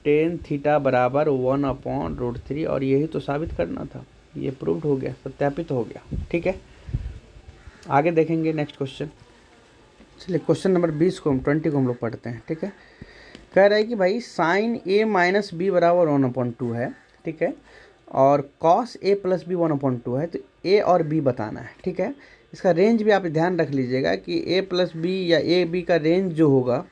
टेन थीटा बराबर 1/√3, और यही तो साबित करना था, ये प्रूव्ड हो गया, सत्यापित हो गया, ठीक है। आगे देखेंगे नेक्स्ट क्वेश्चन। चलिए क्वेश्चन नंबर 20 को 20 को हम लोग पढ़ते हैं, ठीक है। कह रहा है कि भाई साइन a माइनस बी बराबर 1/2 है, ठीक है, और कॉस a प्लस बी 1/2 है। तो a और b बताना है, ठीक है। इसका रेंज भी आप ध्यान रख लीजिएगा कि a प्लस बी या a b का रेंज जो होगा,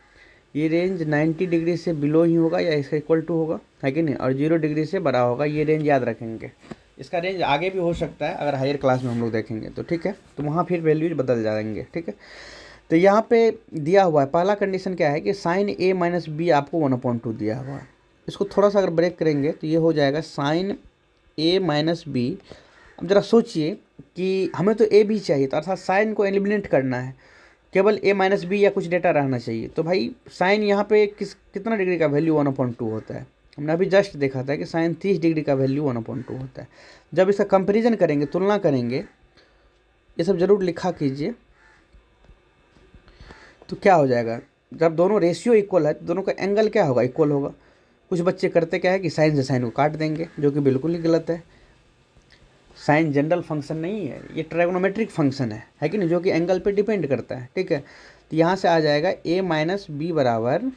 ये रेंज 90 डिग्री से बिलो ही होगा या इसका इक्वल टू होगा, है कि नहीं, और 0 डिग्री से बड़ा होगा, ये रेंज याद रखेंगे। इसका रेंज आगे भी हो सकता है अगर हायर क्लास में हम लोग देखेंगे तो, ठीक है, तो वहाँ फिर वैल्यूज बदल जाएंगे, ठीक है। तो यहाँ पे दिया हुआ है, पहला कंडीशन क्या है कि साइन a माइनस बी आपको 1/2 दिया हुआ है। इसको थोड़ा सा अगर ब्रेक करेंगे तो ये हो जाएगा साइन a माइनस बी। अब ज़रा सोचिए कि हमें तो a भी चाहिए, तो अर्थात साइन को एलिमिनेट करना है, केवल a माइनस बी या कुछ डेटा रहना चाहिए। तो भाई साइन यहाँ पे कितना डिग्री का वैल्यू 1/2 होता है, हमने अभी जस्ट देखा था कि साइन 30 डिग्री का वैल्यू 1/2 होता है। जब इसका कंपेरिजन करेंगे, तुलना करेंगे, ये सब जरूर लिखा कीजिए, तो क्या हो जाएगा, जब दोनों रेशियो इक्वल है तो दोनों का एंगल क्या होगा, इक्वल होगा। कुछ बच्चे करते क्या है कि साइन से साइन को काट देंगे, जो कि बिल्कुल ही गलत है। साइन जनरल फंक्शन नहीं है, ये ट्रायगोनोमेट्रिक फंक्शन है कि नहीं, जो कि एंगल पे डिपेंड करता है, ठीक है। तो यहाँ से आ जाएगा a माइनस बी बराबर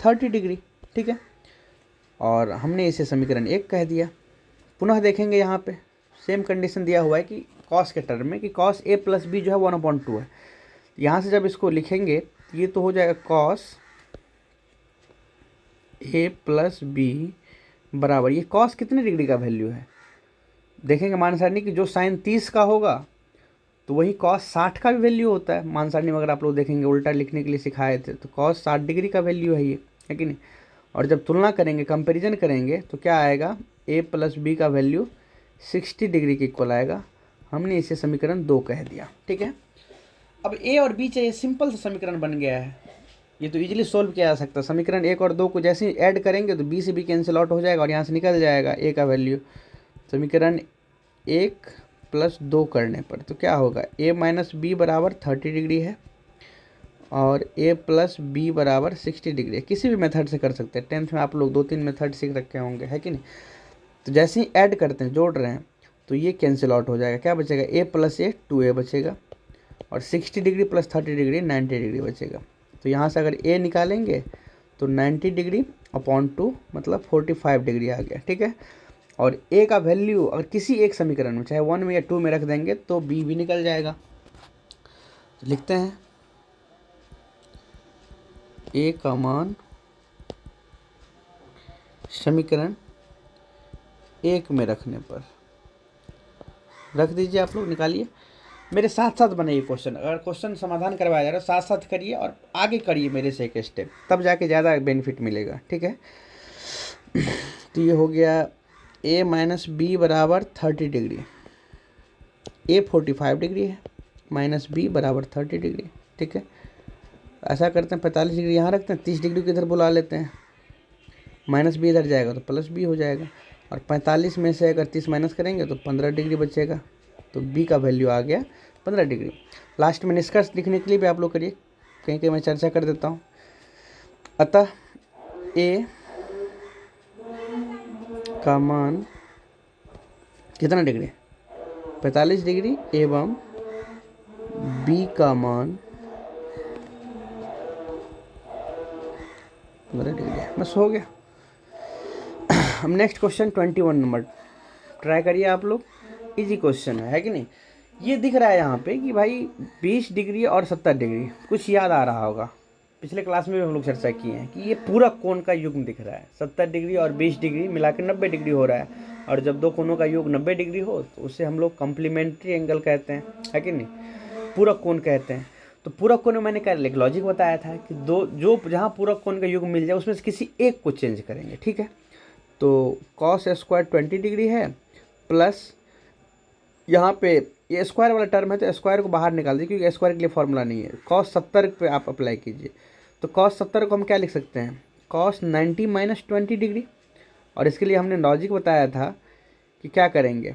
30 डिग्री, ठीक है, और हमने इसे समीकरण 1 कह दिया। पुनः देखेंगे यहाँ पे सेम कंडीशन दिया हुआ है कि कॉस के टर्म में कि कॉस a प्लस बी जो है 1/2 है। यहाँ से जब इसको लिखेंगे ये तो हो जाएगा कॉस a प्लस बी बराबर, ये कॉस कितने डिग्री का वैल्यू है, देखेंगे मान सारणी की, जो साइन 30 का होगा तो वही कॉस 60 का भी वैल्यू होता है। मान सारणी में अगर आप लोग देखेंगे उल्टा लिखने के लिए सिखाए थे, तो कॉस 60 डिग्री का वैल्यू है ये, है कि नहीं। और जब तुलना करेंगे, कंपेरिजन करेंगे, तो क्या आएगा, a प्लस बी का वैल्यू 60 डिग्री के इक्वल आएगा। हमने इसे समीकरण 2 कह दिया, ठीक है। अब a और b चाहिए, सिंपल सा समीकरण बन गया है, ये तो इजीली सोल्व किया जा सकता है। समीकरण 1 और 2 को जैसे ही ऐड करेंगे तो b से b कैंसिल आउट हो जाएगा और यहाँ से निकल जाएगा a का वैल्यू। समीकरण 1 प्लस 2 करने पर तो क्या होगा, a माइनस बी बराबर 30 डिग्री है और a प्लस बी बराबर 60 डिग्री है। किसी भी मेथड से कर सकते हैं, 10th में आप लोग 2-3 मेथड सीख रखे होंगे, है कि नहीं। तो जैसे ही ऐड करते हैं, जोड़ रहे हैं, तो ये कैंसिल आउट हो जाएगा, क्या बचेगा, a प्लस a 2a बचेगा, और 60 डिग्री प्लस 30 डिग्री 90 डिग्री बचेगा। तो यहाँ से अगर a निकालेंगे तो 90 डिग्री अपॉन 2 मतलब 45 डिग्री आ गया, ठीक है। और a का वैल्यू अगर किसी एक समीकरण में चाहे 1 में या 2 में रख देंगे तो b भी निकल जाएगा। तो लिखते हैं a का मान समीकरण 1 में रखने पर रख दीजिए, आप लोग निकालिए, मेरे साथ साथ बनाइए क्वेश्चन। अगर क्वेश्चन समाधान करवाया जा रहा है साथ साथ करिए और आगे करिए मेरे से एक स्टेप, तब जाके ज़्यादा बेनिफिट मिलेगा, ठीक है। तो ये हो गया a माइनस बी बराबर 30 डिग्री, a 45 डिग्री है, माइनस बी बराबर 30 डिग्री, ठीक है। ऐसा करते हैं 45 डिग्री यहाँ रखते हैं, 30 डिग्री को इधर बुला लेते हैं, माइनस बी इधर जाएगा तो प्लस बी हो जाएगा, और 45 में से अगर 30 माइनस करेंगे तो 15 डिग्री बचेगा, तो बी का वैल्यू आ गया 15 डिग्री। लास्ट में निष्कर्ष लिखने के लिए भी आप लोग करिए, कहीं कहीं मैं चर्चा कर देता हूँ। अतः ए का मान कितना डिग्री, 45 डिग्री, एवं बी का मान 15 डिग्री, बस हो गया। हम नेक्स्ट क्वेश्चन 21 नंबर ट्राई करिए आप लोग, इजी क्वेश्चन है कि नहीं। ये दिख रहा है यहाँ पे कि भाई 20 डिग्री और 70 डिग्री, कुछ याद आ रहा होगा, पिछले क्लास में भी हम लोग चर्चा किए हैं कि ये पूरा कोण का युग्म दिख रहा है, 70 डिग्री और 20 डिग्री मिला के 90 डिग्री हो रहा है, और जब दो कोणों का योग 90 डिग्री हो तो उसे हम लोग कॉम्प्लीमेंट्री एंगल कहते हैं, है कि नहीं, पूरक कोण कहते हैं। तो पूरक कोण में मैंने क्या लॉजिक बताया था कि दो जो जहाँ पूरक कोण का युग्म मिल जाए उसमें से किसी एक को चेंज करेंगे, ठीक है। तो कॉस स्क्वायर 20 डिग्री है, प्लस यहाँ पे ये स्क्वायर वाला टर्म है तो स्क्वायर को बाहर निकाल दीजिए, क्योंकि स्क्वायर के लिए फॉर्मूला नहीं है। कॉस 70 पे आप अप्लाई कीजिए, तो कॉस 70 को हम क्या लिख सकते हैं, कॉस 90 माइनस 20 डिग्री। और इसके लिए हमने लॉजिक बताया था कि क्या करेंगे,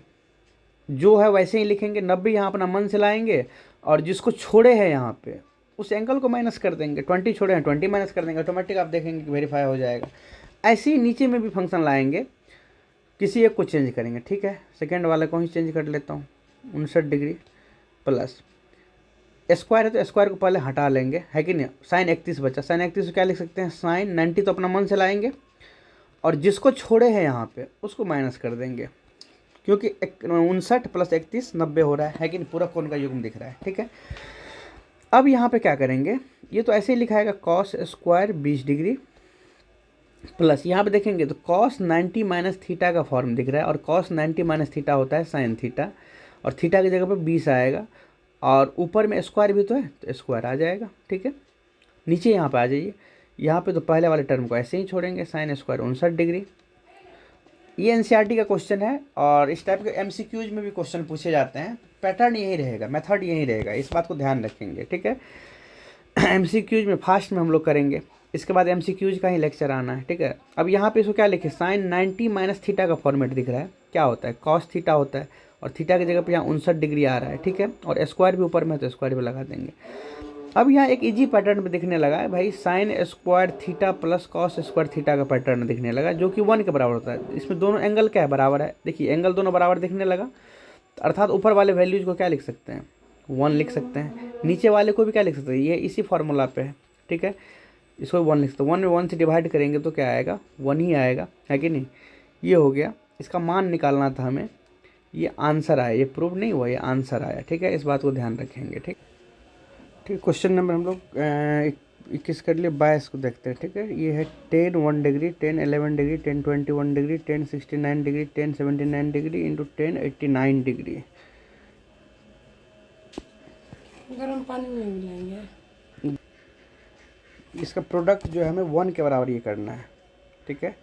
जो है वैसे ही लिखेंगे, 90 यहाँ अपना मन से लाएंगे, और जिसको छोड़े हैं यहाँ पे उस एंगल को माइनस कर देंगे, 20 छोड़े हैं 20 माइनस कर देंगे, ऑटोमेटिक आप देखेंगे कि वेरीफाई हो जाएगा। ऐसे ही नीचे में भी फंक्शन लाएंगे, किसी एक को चेंज करेंगे, ठीक है। सेकेंड वाले को ही चेंज कर लेता हूँ, 59 डिग्री प्लस स्क्वायर है तो स्क्वायर को पहले हटा लेंगे, है कि नहीं, साइन 31 बचा, साइन 31 को क्या लिख सकते हैं, साइन 90 तो अपना मन से लाएंगे, और जिसको छोड़े हैं यहाँ पे उसको माइनस कर देंगे, क्योंकि 59 प्लस 31 90 हो रहा है कि नहीं, पूरा कोण का युग्म दिख रहा है, ठीक है। अब यहाँ पे क्या करेंगे, ये तो ऐसे ही लिखाएगा कॉस स्क्वायर 20 डिग्री प्लस, यहाँ पे देखेंगे तो कॉस 90 माइनस थीटा का फॉर्म दिख रहा है, और कॉस 90 माइनस थीटा होता है साइन थीटा, और थीटा की जगह पे 20 आएगा, और ऊपर में स्क्वायर भी तो है तो स्क्वायर आ जाएगा, ठीक है। नीचे यहाँ पे आ जाइए, यहाँ पे तो पहले वाले टर्म को ऐसे ही छोड़ेंगे, साइन स्क्वायर 59 डिग्री। ये एनसीईआरटी का क्वेश्चन है, और इस टाइप के एमसीक्यूज में भी क्वेश्चन पूछे जाते हैं, पैटर्न यही रहेगा, मेथड यही रहेगा, इस बात को ध्यान रखेंगे, ठीक है। एमसीक्यूज में फास्ट में हम लोग करेंगे, इसके बाद एमसीक्यूज का ही लेक्चर आना है, ठीक है। अब यहाँ पे इसको क्या लिखे, साइन 90 माइनस थीटा का फॉर्मेट दिख रहा है, क्या होता है, कॉस थीटा होता है, और थीटा की जगह पे यहाँ 59 डिग्री आ रहा है, ठीक है, और स्क्वायर भी ऊपर में है तो स्क्वायर भी लगा देंगे। अब यहाँ एक इजी पैटर्न भी दिखने लगा है भाई, sine square theta plus cos square theta का पैटर्न दिखने लगा, जो कि 1 के बराबर होता है। इसमें दोनों एंगल क्या है, बराबर है, देखिए एंगल दोनों बराबर दिखने लगा, अर्थात ऊपर वाले वैल्यूज को क्या लिख सकते हैं, 1 लिख सकते हैं, नीचे वाले को भी क्या लिख सकते हैं, ये इसी फॉर्मूला पे है, ठीक है, इसको 1 लिख सकते हैं, 1 में 1 से डिवाइड करेंगे तो क्या आएगा, 1 ही आएगा, है कि नहीं। ये हो गया, इसका मान निकालना था हमें, ये आंसर आया, ये प्रूव नहीं हुआ, ये आंसर आया, ठीक है, इस बात को ध्यान रखेंगे, ठीक। क्वेश्चन नंबर हम लोग 21 कर लिए, 22 को देखते हैं, ठीक है। ये है 10 1 degree, 10 11 degree, 10 21 degree, 10 69 degree, 10 79 degree into 10 89 degree. गर्म पानी में मिलाएंगे, इसका प्रोडक्ट जो है हमें 1 के बराबर ये करना है, ठीक है।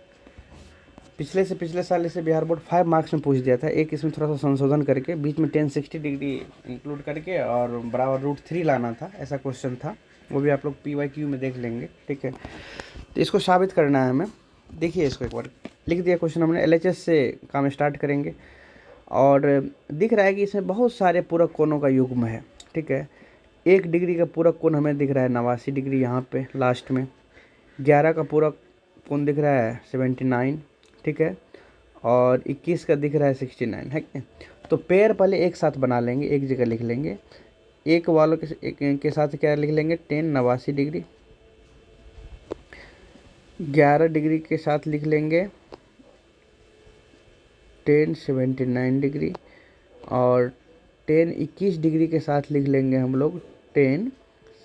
पिछले साल इसे बिहार बोर्ड 5 मार्क्स में पूछ दिया था, एक इसमें थोड़ा सा संशोधन करके बीच में 10 60 डिग्री इंक्लूड करके और बराबर √3 लाना था, ऐसा क्वेश्चन था, वो भी आप लोग PYQ में देख लेंगे, ठीक है। तो इसको साबित करना है हमें, देखिए इसको एक बार लिख दिया क्वेश्चन हमने, LHS से काम स्टार्ट करेंगे, और दिख रहा है कि इसमें बहुत सारे पूरक कोणों का युग्म है, ठीक है। 1 डिग्री का पूरक कोण हमें दिख रहा है 89 डिग्री, यहाँ पे लास्ट में 11 का पूरक कोण दिख रहा है 79, ठीक है, और 21 का दिख रहा है 69, है कि। तो पेयर पहले एक साथ बना लेंगे, एक जगह लिख लेंगे, एक वालों के साथ क्या लिख लेंगे, 10 89 डिग्री, 11 डिग्री के साथ लिख लेंगे 10 79 डिग्री, और 10 21 डिग्री के साथ लिख लेंगे हम लोग 10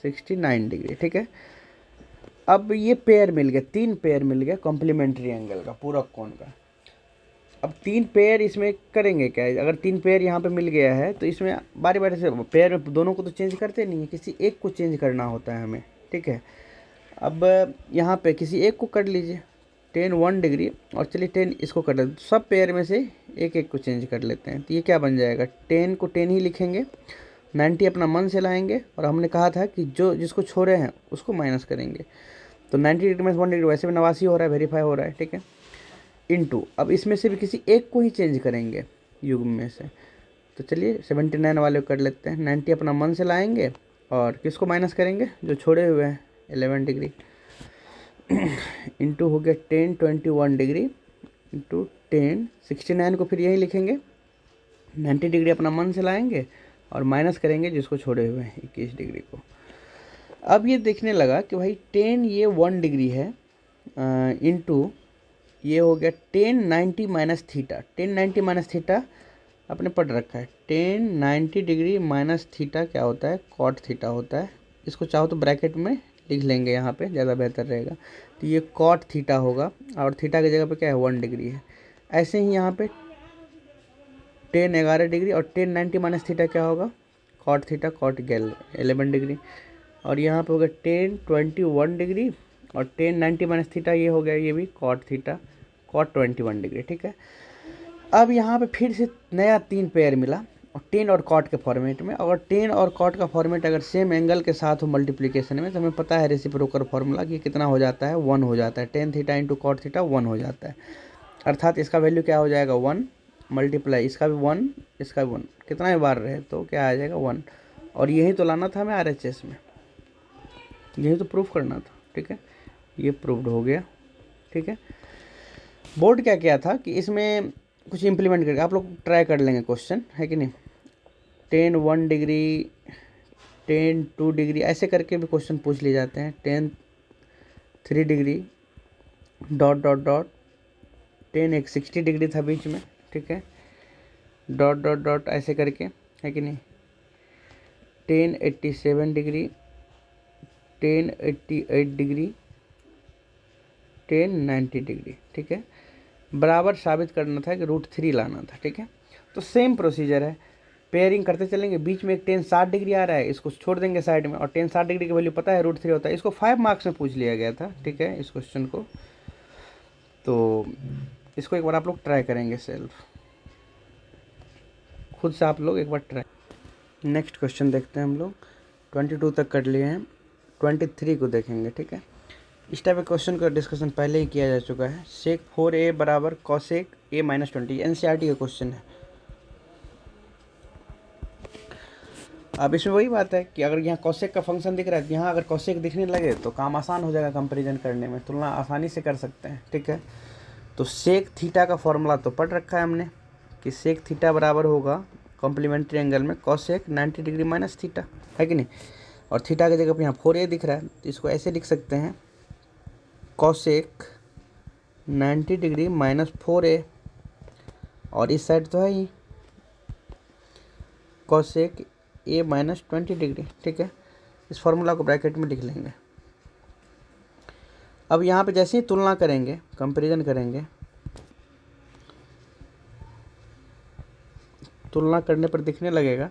69 डिग्री, ठीक है। अब ये पेयर मिल गया, 3 पेयर मिल गया कॉम्प्लीमेंट्री एंगल का, पूरक कोण का। अब 3 पेयर इसमें करेंगे क्या, अगर 3 पेयर यहाँ पे मिल गया है तो इसमें बारी बारी से पेयर दोनों को तो चेंज करते नहीं है, किसी एक को चेंज करना होता है हमें, ठीक है। अब यहाँ पे किसी एक को कर लीजिए, टेन 1 डिग्री और चलिए 10 इसको कर लेते, सब पेयर में से एक एक को चेंज कर लेते हैं। तो ये क्या बन जाएगा, 10 को 10 ही लिखेंगे, 90 अपना मन से लाएंगे और हमने कहा था कि जो जिसको छोड़े हैं उसको माइनस करेंगे। तो 90 डिग्री में 1 डिग्री वैसे भी 89 हो रहा है, वेरीफाई हो रहा है, ठीक है। इनटू अब इसमें से भी किसी एक को ही चेंज करेंगे युग्म में से, तो चलिए 79 वाले को कर लेते हैं। 90 अपना मन से लाएंगे और किसको माइनस करेंगे, जो छोड़े हुए हैं 11 डिग्री इंटू हो गया 10 21 डिग्री इंटू 10 69 को फिर यही लिखेंगे, 90 डिग्री अपना मन से लाएंगे और माइनस करेंगे जिसको छोड़े हुए हैं 21 डिग्री को। अब ये देखने लगा कि भाई 10 ये 1 डिग्री है इंटू ये हो गया 10 90 माइनस थीटा। 10 90 माइनस थीटा आपने पढ़ रखा है, 10 90 डिग्री माइनस थीटा क्या होता है, कॉट थीटा होता है। इसको चाहो तो ब्रैकेट में लिख लेंगे, यहाँ पे ज़्यादा बेहतर रहेगा। तो ये कॉट थीटा होगा और थीटा की जगह पे क्या है 1 डिग्री है। ऐसे ही यहाँ पे 10 11 डिग्री और 10 90 माइनस थीटा क्या होगा, कॉट थीटा, कॉट 11 डिग्री। और यहाँ पे हो गया 10 21 डिग्री और 10 90 माइनस थीटा ये हो गया, ये भी कॉट थीटा, कॉट 21 डिग्री, ठीक है। अब यहाँ पे फिर से नया 3 पेयर मिला और 10 और कॉट के फॉर्मेट में। अगर 10 और कॉट का फॉर्मेट अगर सेम एंगल के साथ हो मल्टीप्लिकेशन में, तो हमें पता है रेसिप्रोकल फार्मूला कि कितना हो जाता है, 1 हो जाता है। 10 थीटा इंटू कॉट थीटा 1 हो जाता है, अर्थात इसका वैल्यू क्या हो जाएगा 1 मल्टीप्लाई इसका भी 1 इसका भी 1, कितना भी बार रहे तो क्या आ जाएगा 1। और यही तो लाना था हमें RHS में, यही तो प्रूफ करना था, ठीक है। ये प्रूव्ड हो गया, ठीक है। बोर्ड क्या किया था कि इसमें कुछ इम्प्लीमेंट करके आप लोग ट्राई कर लेंगे, क्वेश्चन है कि नहीं। 10 1 डिग्री 10 2 डिग्री ऐसे करके भी क्वेश्चन पूछ लिए जाते हैं। 10 3 डिग्री डॉट डॉट डॉट 10 एक 60 डिग्री था बीच में, ठीक है, डॉट डॉट डॉट ऐसे करके, है कि नहीं। 10 87 डिग्री 10 88 डिग्री 10 90 डिग्री, ठीक है। बराबर साबित करना था कि √3 लाना था, ठीक है। तो सेम प्रोसीजर है, पेयरिंग करते चलेंगे। बीच में एक 10 60 डिग्री आ रहा है, इसको छोड़ देंगे साइड में, और 10 60 डिग्री की वैल्यू पता है √3 होता है। इसको 5 मार्क्स में पूछ लिया गया था, ठीक है, इस क्वेश्चन को। तो इसको एक बार आप लोग ट्राई करेंगे सेल्फ, खुद से आप लोग एक बार ट्राई। नेक्स्ट क्वेश्चन देखते हैं हम लोग, 22 तक कर लिए हैं, 23 को देखेंगे, ठीक है। इस टाइप के क्वेश्चन का डिस्कशन पहले ही किया जा चुका है। सेक 4a बराबर कॉसेक a माइनस 20, NCERT का क्वेश्चन है। अब इसमें वही बात है कि अगर यहाँ कॉसेक का फंक्शन दिख रहा है, यहाँ अगर कॉसेक दिखने लगे तो काम आसान हो जाएगा, कंपैरिजन करने में तुलना आसानी से कर सकते हैं, ठीक है। तो सेक थीटा का फॉर्मूला तो पढ़ रखा है हमने कि सेक थीटा बराबर होगा कॉम्प्लीमेंट्री एंगल में कॉसेक 90 डिग्री माइनस थीटा, है कि नहीं। और थीटा की जगह पर यहाँ 4a दिख रहा है, तो इसको ऐसे लिख सकते हैं कॉसेक 90 डिग्री माइनस 4a, और इस साइड तो है ही कॉसेक a माइनस 20 डिग्री, ठीक है। इस फॉर्मूला को ब्रैकेट में लिख लेंगे। अब यहाँ पे जैसे ही तुलना करेंगे, कंपैरिजन करेंगे, तुलना करने पर दिखने लगेगा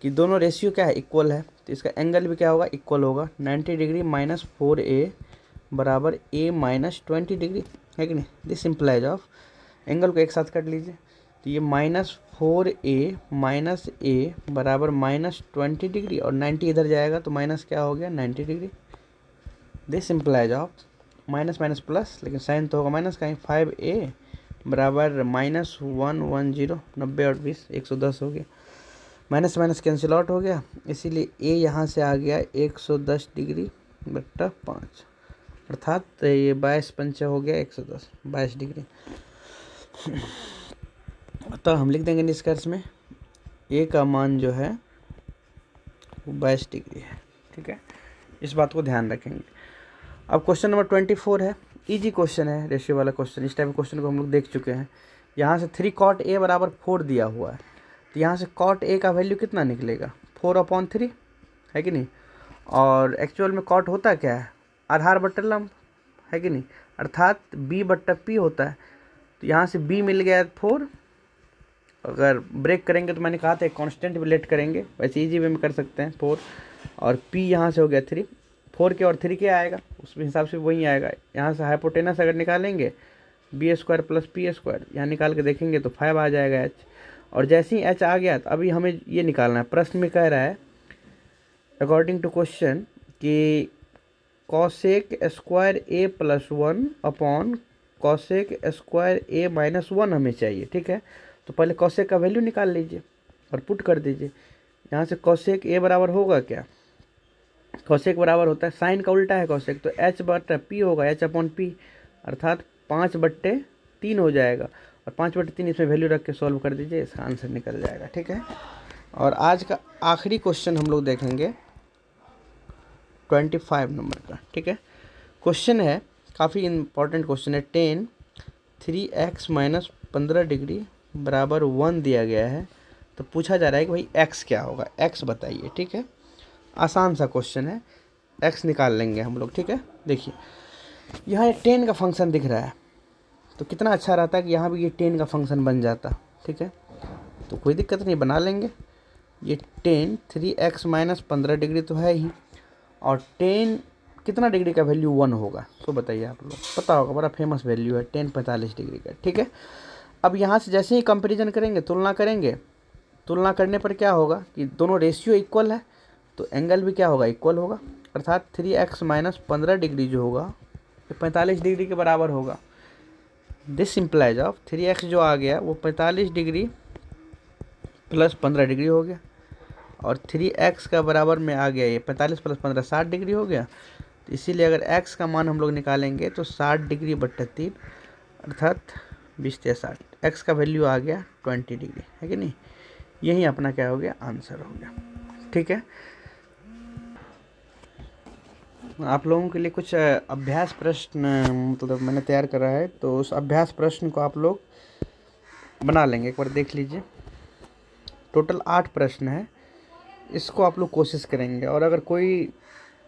कि दोनों रेशियो क्या है, इक्वल है। तो इसका एंगल भी क्या होगा, इक्वल होगा। 90 डिग्री माइनस 4a बराबर a माइनस 20 डिग्री, है कि नहीं। दिस सिंपलाइज ऑफ, एंगल को एक साथ कर लीजिए, तो ये माइनस 4a माइनस a बराबर माइनस 20 डिग्री, और 90 इधर जाएगा तो माइनस क्या हो गया 90 degree. This सिंपलाइज of minus minus plus, लेकिन साइन तो होगा माइनस का ही, 5a बराबर माइनस 110, 90 और 20 110 हो गया। माइनस माइनस कैंसिल आउट हो गया, इसीलिए a यहाँ से आ गया 110 डिग्री बट्टा 5, अर्थात ये 22 पंचा हो गया 110, 22 डिग्री। तो हम लिख देंगे निष्कर्ष में a का मान जो है वो 22 डिग्री है, ठीक है। इस बात को ध्यान रखेंगे। अब क्वेश्चन नंबर 24 है, इजी क्वेश्चन है, रेशियो वाला क्वेश्चन। इस टाइप के क्वेश्चन को हम लोग देख चुके हैं। यहाँ से 3 cot a बराबर 4 दिया हुआ है, तो यहाँ से cot a का वैल्यू कितना निकलेगा 4/3, है कि नहीं। और एक्चुअल में cot होता क्या है, आधार बट्टा लंब, है कि नहीं, अर्थात b/p होता है। तो यहाँ से b मिल गया 4, अगर ब्रेक करेंगे तो मैंने कहा था एक कांस्टेंट भी लेट करेंगे, वैसे इजी वे में कर सकते हैं 4, और p यहाँ से हो गया 3, 4 के और 3 क्या आएगा उस हिसाब से वही आएगा। यहाँ से हाइपोटेनस अगर निकालेंगे b² प्लस p², यहाँ निकाल के देखेंगे तो 5 आ जाएगा h, और जैसे ही h आ गया तो अभी हमें ये निकालना है। प्रश्न में कह रहा है अकॉर्डिंग टू क्वेश्चन कि cosec square a plus 1 upon cosec square a minus 1 हमें चाहिए, ठीक है। तो पहले cosec का वैल्यू निकाल लीजिए और पुट कर दीजिए। यहाँ से cosec a बराबर होगा क्या, cosec बराबर होता है साइन का उल्टा है cosec, तो h/p होगा, h/p, अर्थात 5/3 हो जाएगा, और 5/3 इसमें वैल्यू रख के सॉल्व कर दीजिए, इसका आंसर निकल जाएगा, ठीक है। और आज का आखिरी क्वेश्चन हम लोग देखेंगे 25 नंबर का, ठीक है। क्वेश्चन है, काफ़ी इंपॉर्टेंट क्वेश्चन है। 10 3x माइनस 15 डिग्री बराबर 1 दिया गया है, तो पूछा जा रहा है कि भाई x क्या होगा, x बताइए, ठीक है। आसान सा क्वेश्चन है, x निकाल लेंगे हम लोग, ठीक है। देखिए यहाँ एक 10 का फंक्शन दिख रहा है, तो कितना अच्छा रहता है कि यहाँ भी ये 10 का फंक्शन बन जाता, ठीक है। तो कोई दिक्कत नहीं, बना लेंगे। ये 10 3x माइनस 15 डिग्री तो है ही, और 10 कितना डिग्री का वैल्यू 1 होगा, तो बताइए आप लोग, पता होगा, बड़ा फेमस वैल्यू है 10 45 डिग्री का, ठीक है। अब यहाँ से जैसे ही कंपैरिजन करेंगे, तुलना करेंगे, तुलना करने पर क्या होगा कि दोनों रेशियो इक्वल है, तो एंगल भी क्या होगा, इक्वल होगा, अर्थात 3x माइनस 15 डिग्री जो होगा ये 45 डिग्री के बराबर होगा। दिस इम्प्लाइज ऑफ 3x जो आ गया वो 45 डिग्री प्लस 15 डिग्री हो गया, और 3x का बराबर में आ गया ये 45 प्लस 15 60 डिग्री हो गया। तो इसीलिए अगर x का मान हम लोग निकालेंगे तो 60 डिग्री बट्टा 3, अर्थात 20 या 60, x का वैल्यू आ गया 20 डिग्री, है कि नहीं। यही अपना क्या हो गया, आंसर हो गया, ठीक है। आप लोगों के लिए कुछ अभ्यास प्रश्न मतलब मैंने तैयार करा है, तो उस अभ्यास प्रश्न को आप लोग बना लेंगे, एक बार देख लीजिए। टोटल 8 प्रश्न है, इसको आप लोग कोशिश करेंगे, और अगर कोई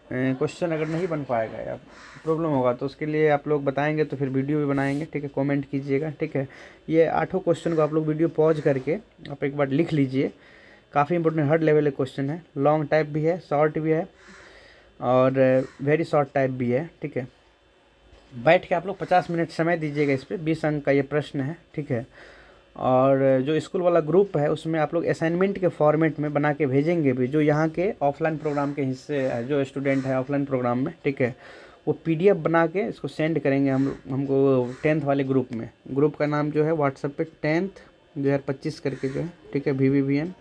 क्वेश्चन अगर नहीं बन पाएगा या प्रॉब्लम होगा तो उसके लिए आप लोग बताएंगे, तो फिर वीडियो भी बनाएंगे, ठीक है। कमेंट कीजिएगा, ठीक है। ये 8 क्वेश्चन को आप लोग वीडियो पॉज करके आप एक बार लिख लीजिए, काफ़ी इंपॉर्टेंट हर लेवल के क्वेश्चन है, लॉन्ग टाइप भी है, शॉर्ट भी है, और वेरी शॉर्ट टाइप भी है, ठीक है। बैठ के आप लोग 50 मिनट समय दीजिएगा इस पर, 20 अंक का ये प्रश्न है, ठीक है। और जो स्कूल वाला ग्रुप है उसमें आप लोग असाइनमेंट के फॉर्मेट में बना के भेजेंगे भी, जो यहाँ के ऑफलाइन प्रोग्राम के हिस्से है, जो स्टूडेंट है ऑफलाइन प्रोग्राम में, ठीक है, वो PDF बना के इसको सेंड करेंगे हमको 10th वाले ग्रुप में। ग्रुप का नाम जो है व्हाट्सएप पे 10th 2025 करके जो है, ठीक है, VVVN,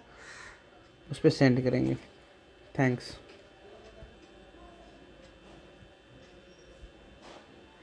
उस पर सेंड करेंगे। थैंक्स।